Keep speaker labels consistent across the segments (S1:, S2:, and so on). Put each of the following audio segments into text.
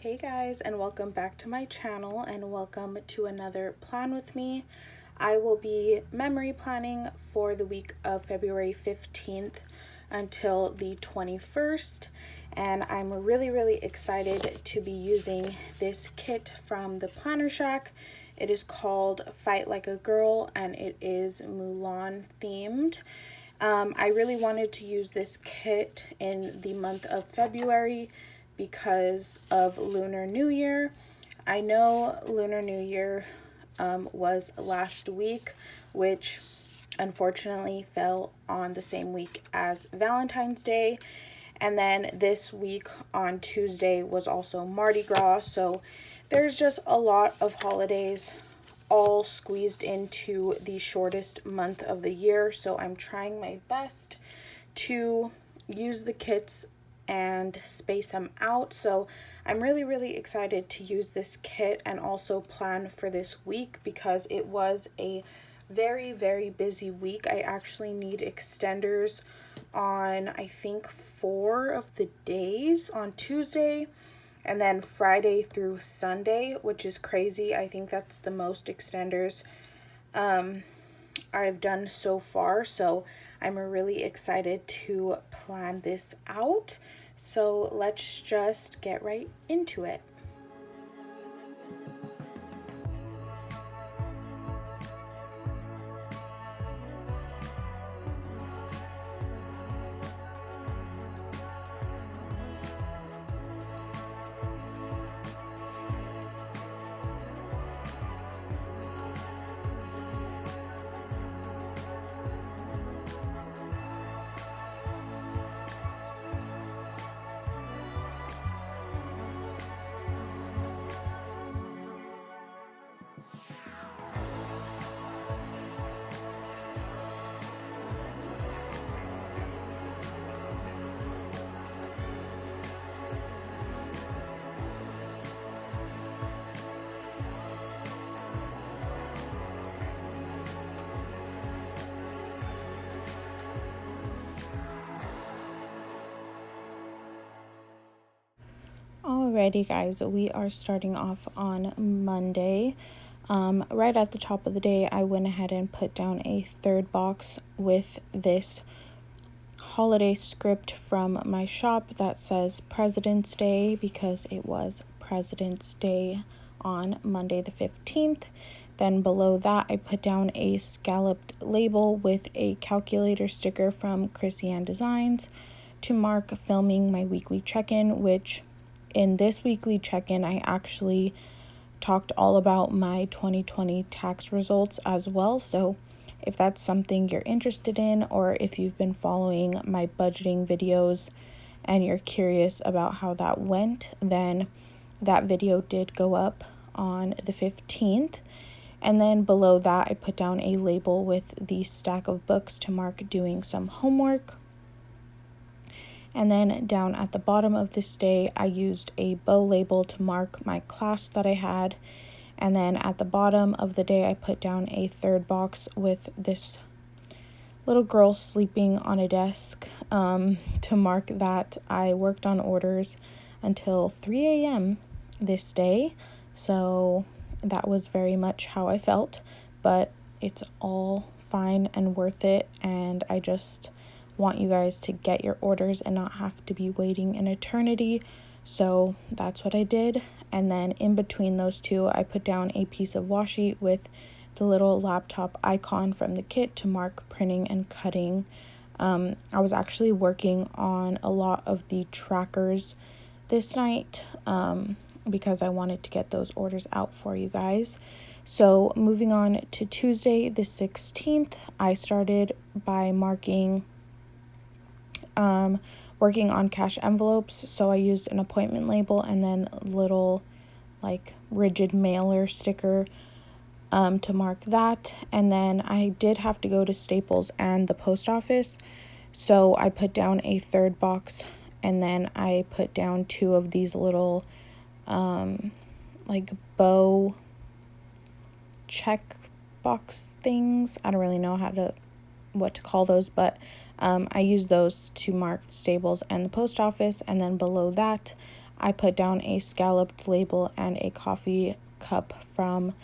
S1: Hey guys, and welcome back to my channel, and welcome to another plan with me. I will be memory planning for the week of February 15th until the 21st, and I'm really excited to be using this kit from the Planner Shack. It is called Fight Like a Girl, and it is Mulan themed. I really wanted to use this kit in the month of February because of Lunar New Year. I know Lunar New Year was last week, which unfortunately fell on the same week as Valentine's Day. And then this week on Tuesday was also Mardi Gras. So there's just a lot of holidays all squeezed into the shortest month of the year. So I'm trying my best to use the kits and space them out. So I'm really excited to use this kit and also plan for this week because it was a very busy week. I actually need extenders on I think 4 of the days, on Tuesday and then Friday through Sunday, which is crazy. I think that's the most extenders I've done so far, so I'm really excited to plan this out. So let's just get right into it. Alrighty guys, we are starting off on Monday. Right at the top of the day, I went ahead and put down a third box with this holiday script from my shop that says President's Day because it was President's Day on Monday the 15th. Then below that, I put down a scalloped label with a calculator sticker from Chrissy Designs to mark filming my weekly check-in, which in this weekly check-in, I actually talked all about my 2020 tax results as well. So if that's something you're interested in, or if you've been following my budgeting videos and you're curious about how that went, then that video did go up on the 15th. And then below that, I put down a label with the stack of books to mark doing some homework. And then down at the bottom of this day, I used a bow label to mark my class that I had. And then at the bottom of the day, I put down a third box with this little girl sleeping on a desk to mark that I worked on orders until 3 a.m. this day. So that was very much how I felt, but it's all fine and worth it. And I just want you guys to get your orders and not have to be waiting an eternity. So that's what I did. And then in between those two, I put down a piece of washi with the little laptop icon from the kit to mark printing and cutting. I was actually working on a lot of the trackers this night because I wanted to get those orders out for you guys. So moving on to Tuesday the 16th, I started by working on cash envelopes. So I used an appointment label and then a little like rigid mailer sticker to mark that. And then I did have to go to Staples and the post office, so I put down a third box, and then I put down 2 of these little like bow check box things. I don't really know what to call those, but I use those to mark Staples and the post office. And then below that, I put down a scalloped label and a coffee cup from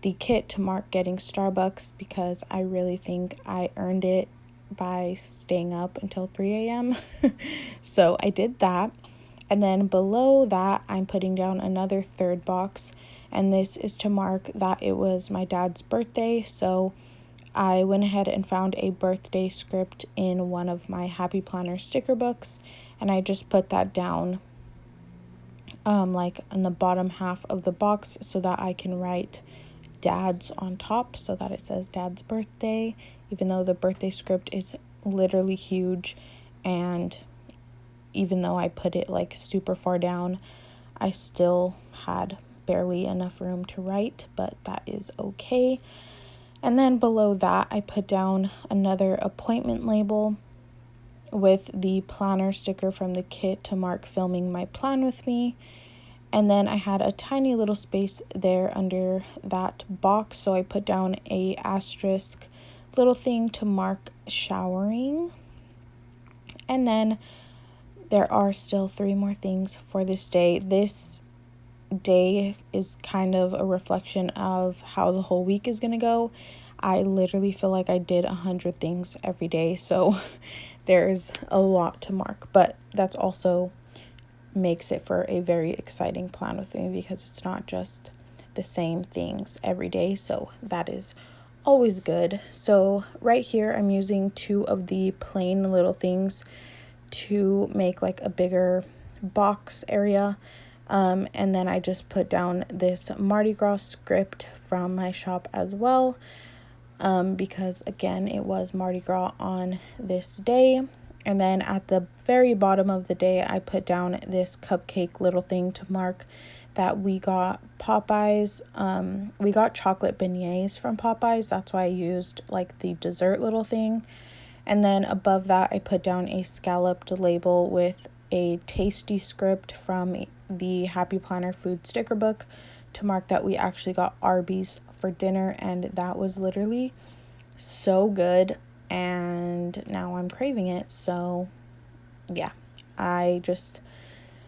S1: the kit to mark getting Starbucks, because I really think I earned it by staying up until 3 a.m. So I did that. And then below that, I'm putting down another third box, and this is to mark that it was my dad's birthday. So I went ahead and found a birthday script in one of my Happy Planner sticker books, and I just put that down like in the bottom half of the box so that I can write dad's on top, so that it says dad's birthday, even though the birthday script is literally huge, and even though I put it like super far down, I still had barely enough room to write, but that is okay. And then below that, I put down another appointment label with the planner sticker from the kit to mark filming my plan with me. And then I had a tiny little space there under that box, so I put down a asterisk little thing to mark showering. And then there are still 3 more things for this day. This day is kind of a reflection of how the whole week is going to go. I literally feel like I did 100 things every day, so there's a lot to mark, but that's also makes it for a very exciting plan with me, because it's not just the same things every day, so that is always good. So right here, I'm using 2 of the plain little things to make like a bigger box area. And then I just put down this Mardi Gras script from my shop as well, because again, it was Mardi Gras on this day. And then at the very bottom of the day, I put down this cupcake little thing to mark that we got Popeyes. We got chocolate beignets from Popeyes. That's why I used like the dessert little thing. And then above that, I put down a scalloped label with a tasty script from the Happy Planner food sticker book to mark that we actually got Arby's for dinner, and that was literally so good, and now I'm craving it. So yeah, I just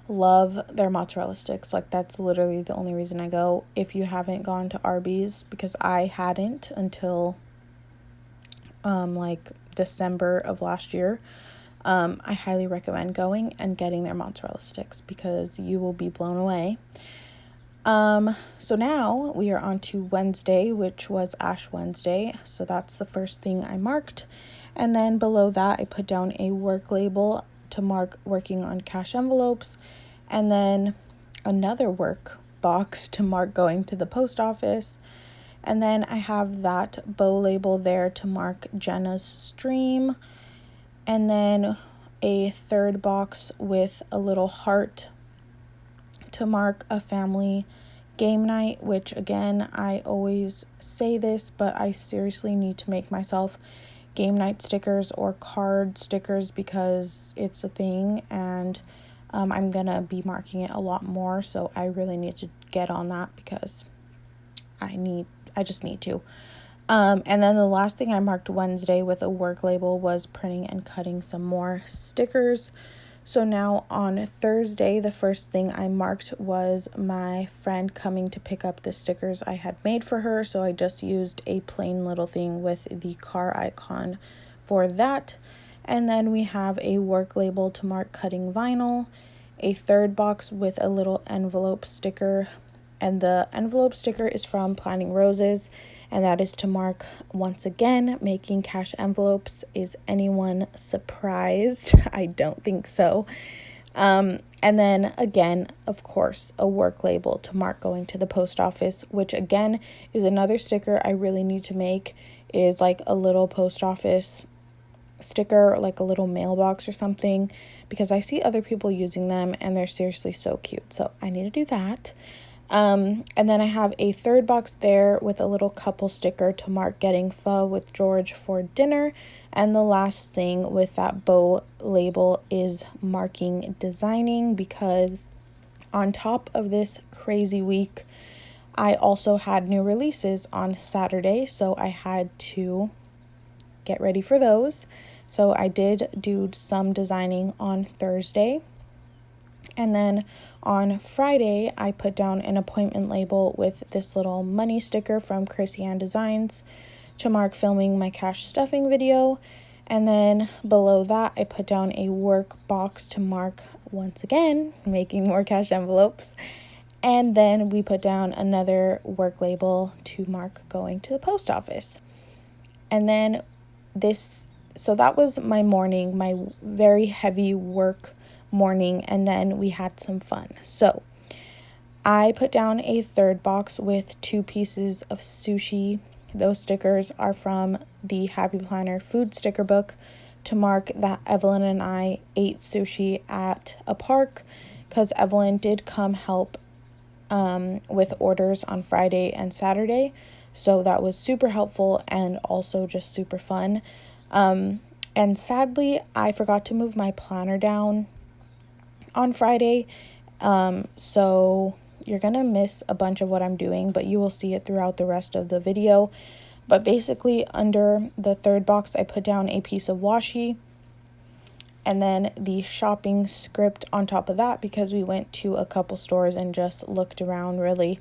S1: love their mozzarella sticks. Like, that's literally the only reason I go. If you haven't gone to Arby's, because I hadn't until like December of last year, I highly recommend going and getting their mozzarella sticks, because you will be blown away. So now we are on to Wednesday, which was Ash Wednesday. So that's the first thing I marked. And then below that, I put down a work label to mark working on cash envelopes. And then another work box to mark going to the post office. And then I have that bow label there to mark Jenna's stream. And then a third box with a little heart to mark a family game night, which again, I always say this, but I seriously need to make myself game night stickers or card stickers, because it's a thing, and I'm gonna be marking it a lot more, so I really need to get on that, because I just need to. And then the last thing I marked Wednesday with a work label was printing and cutting some more stickers. So now on Thursday, the first thing I marked was my friend coming to pick up the stickers I had made for her. So I just used a plain little thing with the car icon for that. And then we have a work label to mark cutting vinyl, a third box with a little envelope sticker. And the envelope sticker is from Planning Roses, and that is to mark, once again, making cash envelopes. Is anyone surprised? I don't think so. And then again, of course, a work label to mark going to the post office, which again is another sticker I really need to make, is like a little post office sticker, like a little mailbox or something, because I see other people using them and they're seriously so cute. So I need to do that. And then I have a third box there with a little couple sticker to mark getting pho with George for dinner. And the last thing with that bow label is marking designing, because on top of this crazy week, I also had new releases on Saturday, so I had to get ready for those. So I did do some designing on Thursday. And then on Friday, I put down an appointment label with this little money sticker from Chrissy Ann Designs to mark filming my cash stuffing video. And then below that, I put down a work box to mark, once again, making more cash envelopes. And then we put down another work label to mark going to the post office. And then so that was my morning, my very heavy work morning, and then we had some fun. So I put down a third box with 2 pieces of sushi. Those stickers are from the Happy Planner food sticker book to mark that Evelyn and I ate sushi at a park, because Evelyn did come help with orders on Friday and Saturday. So that was super helpful and also just super fun. And sadly, I forgot to move my planner down on Friday. So you're gonna miss a bunch of what I'm doing, but you will see it throughout the rest of the video. But basically, under the third box, I put down a piece of washi, and then the shopping script on top of that, because we went to a couple stores and just looked around really.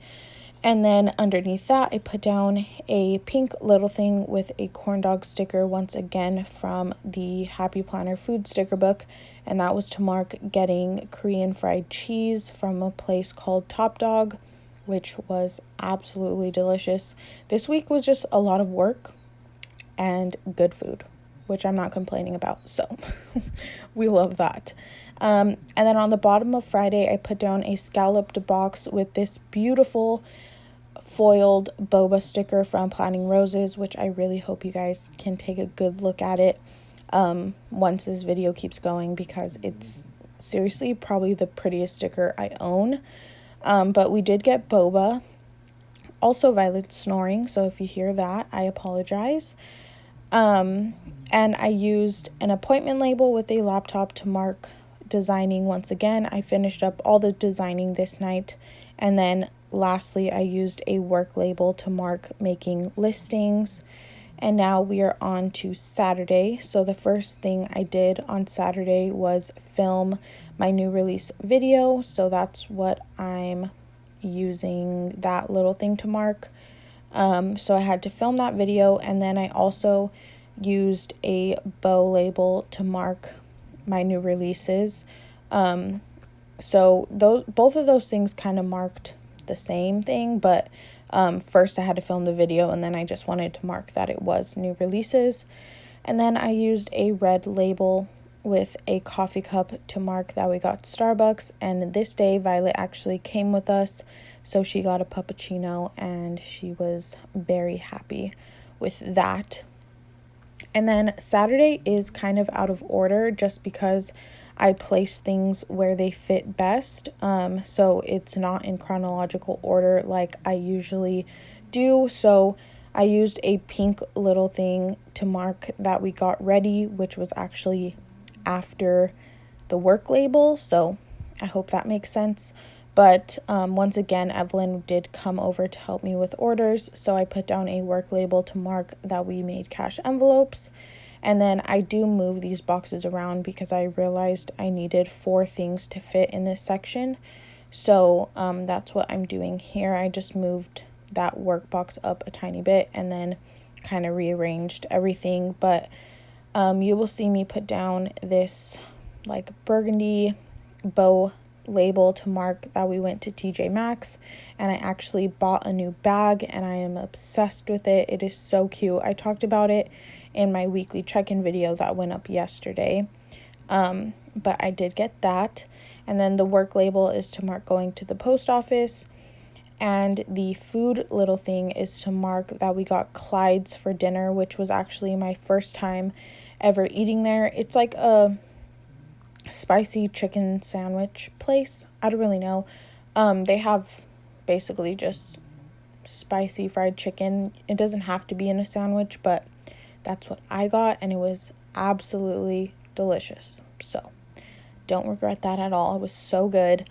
S1: And then underneath that, I put down a pink little thing with a corn dog sticker, once again from the Happy Planner food sticker book. And that was to mark getting Korean fried cheese from a place called Top Dog, which was absolutely delicious. This week was just a lot of work and good food, which I'm not complaining about. So we love that. And then on the bottom of Friday, I put down a scalloped box with this beautiful foiled boba sticker from Planning Roses, which I really hope you guys can take a good look at it once this video keeps going, because it's seriously probably the prettiest sticker I own. But we did get boba. Also, Violet's snoring, so if you hear that, I apologize. And I used an appointment label with a laptop to mark designing once again. I finished up all the designing this night. And then lastly, I used a work label to mark making listings. And now we are on to Saturday. So the first thing I did on Saturday was film my new release video. So that's what I'm using that little thing to mark. So I had to film that video, and then I also used a bow label to mark my new releases. So both of those things kind of marked the same thing, but first I had to film the video, and then I just wanted to mark that it was new releases. And then I used a red label with a coffee cup to mark that we got Starbucks. And this day Violet actually came with us, so she got a puppuccino and she was very happy with that. And then Saturday is kind of out of order just because I place things where they fit best. So it's not in chronological order like I usually do. So I used a pink little thing to mark that we got ready, which was actually after the work label. So I hope that makes sense. But once again, Evelyn did come over to help me with orders. So I put down a work label to mark that we made cash envelopes. And then I do move these boxes around because I realized I needed 4 things to fit in this section. So that's what I'm doing here. I just moved that work box up a tiny bit and then kind of rearranged everything. But you will see me put down this like burgundy bow label to mark that we went to TJ Maxx, and I actually bought a new bag and I am obsessed with it. It is so cute. I talked about it in my weekly check-in video that went up yesterday, but I did get that. And then the work label is to mark going to the post office, and the food little thing is to mark that we got Clyde's for dinner, which was actually my first time ever eating there. It's like a spicy chicken sandwich place. I don't really know. They have basically just spicy fried chicken. It doesn't have to be in a sandwich, but that's what I got, and it was absolutely delicious. So don't regret that at all. It was so good.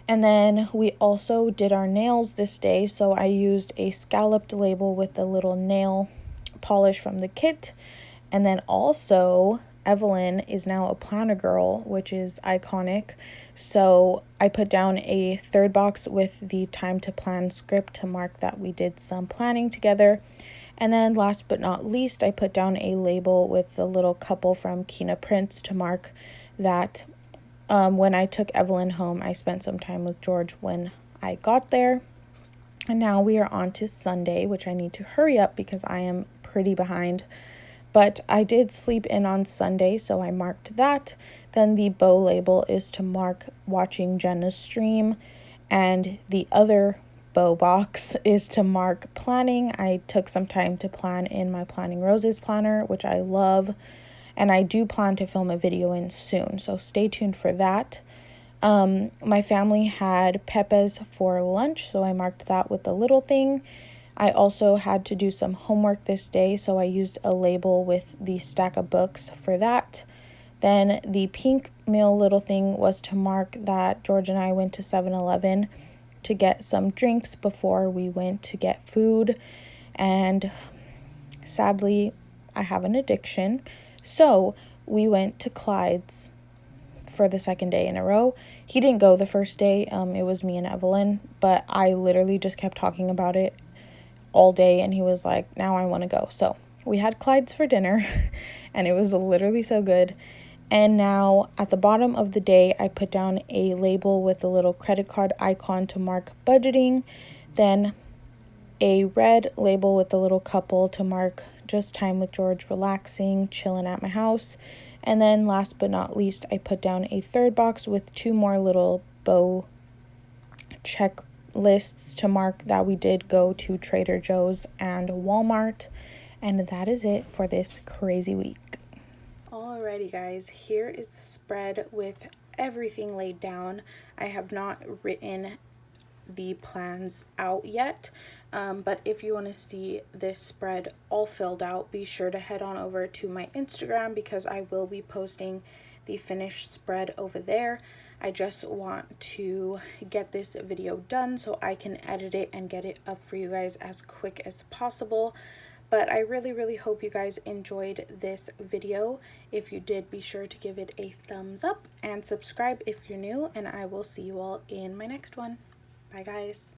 S1: And then we also did our nails this day, so I used a scalloped label with the little nail polish from the kit. And then also Evelyn is now a planner girl, which is iconic. So I put down a third box with the time to plan script to mark that we did some planning together. And then last but not least, I put down a label with the little couple from Kina Prince to mark that when I took Evelyn home, I spent some time with George when I got there. And now we are on to Sunday, which I need to hurry up because I am pretty behind. But I did sleep in on Sunday, so I marked that. Then the bow label is to mark watching Jenna's stream. And the other bow box is to mark planning. I took some time to plan in my Planning Roses planner, which I love. And I do plan to film a video in soon, so stay tuned for that. My family had Pepe's for lunch, so I marked that with the little thing. I also had to do some homework this day, so I used a label with the stack of books for that. Then the pink meal little thing was to mark that George and I went to 7-Eleven to get some drinks before we went to get food. And sadly, I have an addiction. So we went to Clyde's for the second day in a row. He didn't go the first day. It was me and Evelyn, but I literally just kept talking about it all day, and he was like, now I want to go. So we had Clyde's for dinner, and it was literally so good. And now at the bottom of the day, I put down a label with a little credit card icon to mark budgeting, then a red label with a little couple to mark just time with George, relaxing, chilling at my house. And then last but not least, I put down a third box with 2 more little bow checklists to mark that we did go to Trader Joe's and Walmart. And that is it for this crazy week. Alrighty guys, here is the spread with everything laid down. I have not written the plans out yet, but if you want to see this spread all filled out, be sure to head on over to my Instagram because I will be posting the finished spread over there. I just want to get this video done so I can edit it and get it up for you guys as quick as possible. But I really hope you guys enjoyed this video. If you did, be sure to give it a thumbs up and subscribe if you're new, and I will see you all in my next one. Bye guys.